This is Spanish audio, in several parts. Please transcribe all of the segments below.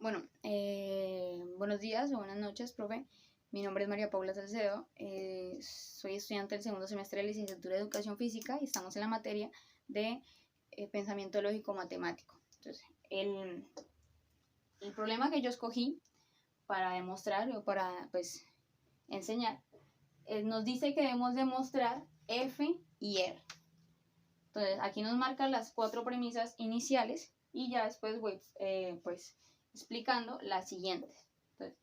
Bueno, buenos días o buenas noches, profe. Mi nombre es María Paula Salcedo. Soy estudiante del segundo semestre de licenciatura de Educación Física y estamos en la materia de pensamiento lógico matemático. Entonces, el problema que yo escogí para demostrar o para enseñar nos dice que debemos demostrar F y R. Entonces, aquí nos marcan las 4 premisas iniciales y ya después voy explicando las siguientes. Entonces,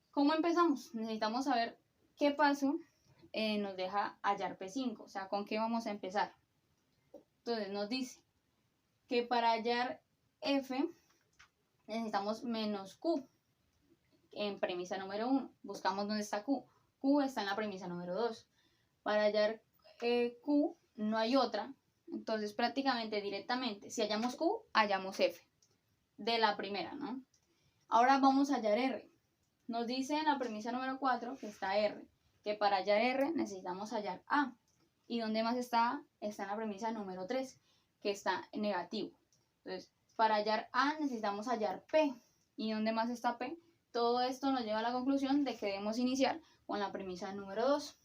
¿cómo empezamos? Necesitamos saber qué paso nos deja hallar P5, o sea, con qué vamos a empezar. Entonces, nos dice que para hallar F necesitamos menos Q en premisa número 1. Buscamos dónde está Q. Q está en la premisa número 2. Para hallar Q no hay otra. Entonces, prácticamente directamente, si hallamos Q, hallamos F de la primera, ¿no? Ahora vamos a hallar R. Nos dice en la premisa número 4 que está R, que para hallar R necesitamos hallar A. ¿Y dónde más está A? Está en la premisa número 3, que está en negativo. Entonces, para hallar A necesitamos hallar P. ¿Y dónde más está P? Todo esto nos lleva a la conclusión de que debemos iniciar con la premisa número 2.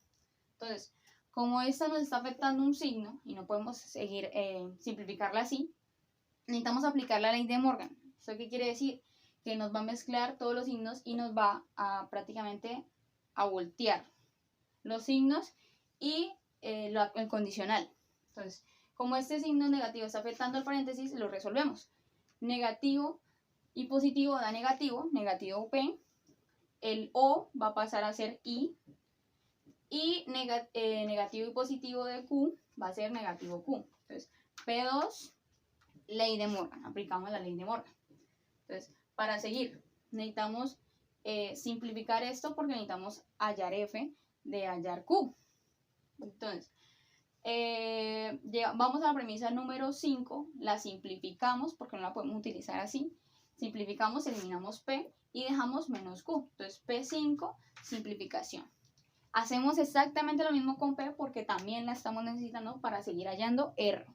Entonces, como esta nos está afectando un signo y no podemos seguir simplificarla así, necesitamos aplicar la ley de Morgan. ¿Esto qué quiere decir? Que nos va a mezclar todos los signos y nos va a prácticamente a voltear los signos y el condicional. Entonces, como este signo negativo está afectando el paréntesis, lo resolvemos. Negativo y positivo da negativo, negativo P. El O va a pasar a ser I. Y negativo y positivo de Q va a ser negativo Q. Entonces, P2, ley de Morgan. Aplicamos la ley de Morgan. Entonces, para seguir, necesitamos simplificar esto porque necesitamos hallar F de hallar Q. Entonces, vamos a la premisa número 5, la simplificamos porque no la podemos utilizar así. Simplificamos, eliminamos P y dejamos menos Q. Entonces, P5, simplificación. Hacemos exactamente lo mismo con P porque también la estamos necesitando para seguir hallando R.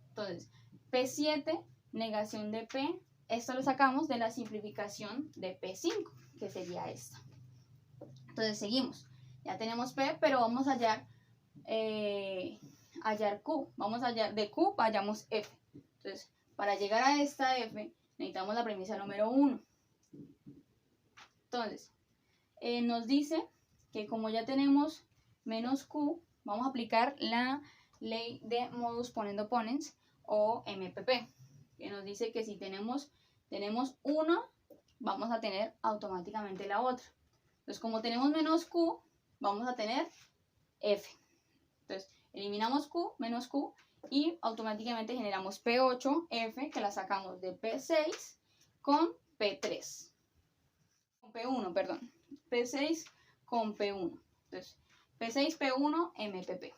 Entonces, P7, negación de P. Esto lo sacamos de la simplificación de P5, que sería esta. Entonces, seguimos. Ya tenemos P, pero vamos a hallar Q. Vamos a hallar de Q, hallamos F. Entonces, para llegar a esta F, necesitamos la premisa número 1. Entonces, nos dice que como ya tenemos menos Q, vamos a aplicar la ley de modus ponendo ponens o MPP, que nos dice que si tenemos una, vamos a tener automáticamente la otra. Entonces, como tenemos menos Q, vamos a tener F. Entonces, eliminamos Q, menos Q, y automáticamente generamos P8, F, que la sacamos de P6 con P3. Con P1, perdón. P6 con P1. Entonces, P6, P1, MPP.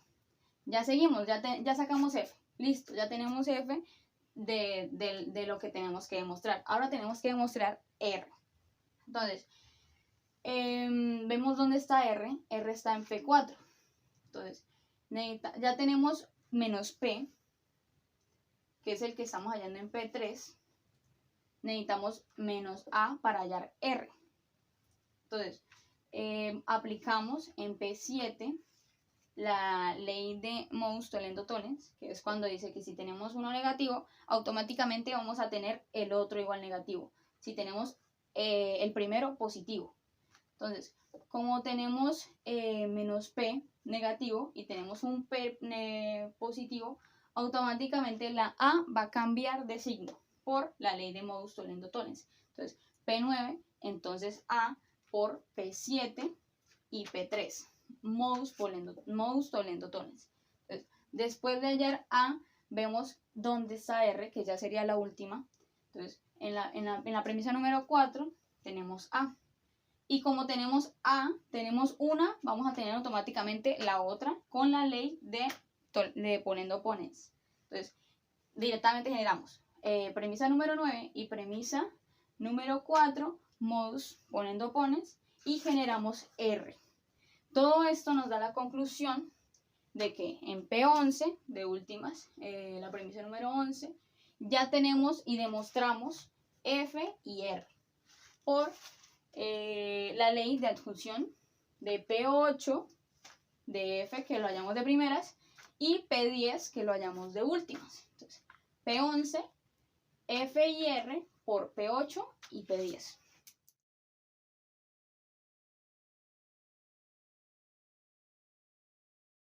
Ya seguimos, ya sacamos F. Listo, ya tenemos F de lo que tenemos que demostrar. Ahora tenemos que demostrar R. Entonces, vemos dónde está R. R está en P4. Entonces, ya tenemos menos P, que es el que estamos hallando en P3. Necesitamos menos A para hallar R. Entonces, aplicamos en P7 la ley de modus tollendo tollens, que es cuando dice que si tenemos uno negativo, automáticamente vamos a tener el otro igual negativo. Si tenemos el primero positivo. Entonces, como tenemos menos P negativo y tenemos un P positivo, automáticamente la A va a cambiar de signo por la ley de modus tollendo tollens. Entonces, P9, entonces A por P7 y P3. Modus tollendo tollens. Entonces, después de hallar A, vemos dónde está R, que ya sería la última. Entonces, en la premisa número 4 tenemos A. Y como tenemos A, tenemos una, vamos a tener automáticamente la otra con la ley de poniendo ponens. Entonces, directamente generamos premisa número 9 y premisa número 4, modus poniendo ponens, y generamos R. Todo esto nos da la conclusión de que en P11, de últimas, la premisa número 11, ya tenemos y demostramos F y R. por la ley de adjunción de P8 de F, que lo hallamos de primeras, y P10, que lo hallamos de últimas. Entonces, P11, F y R por P8 y P10.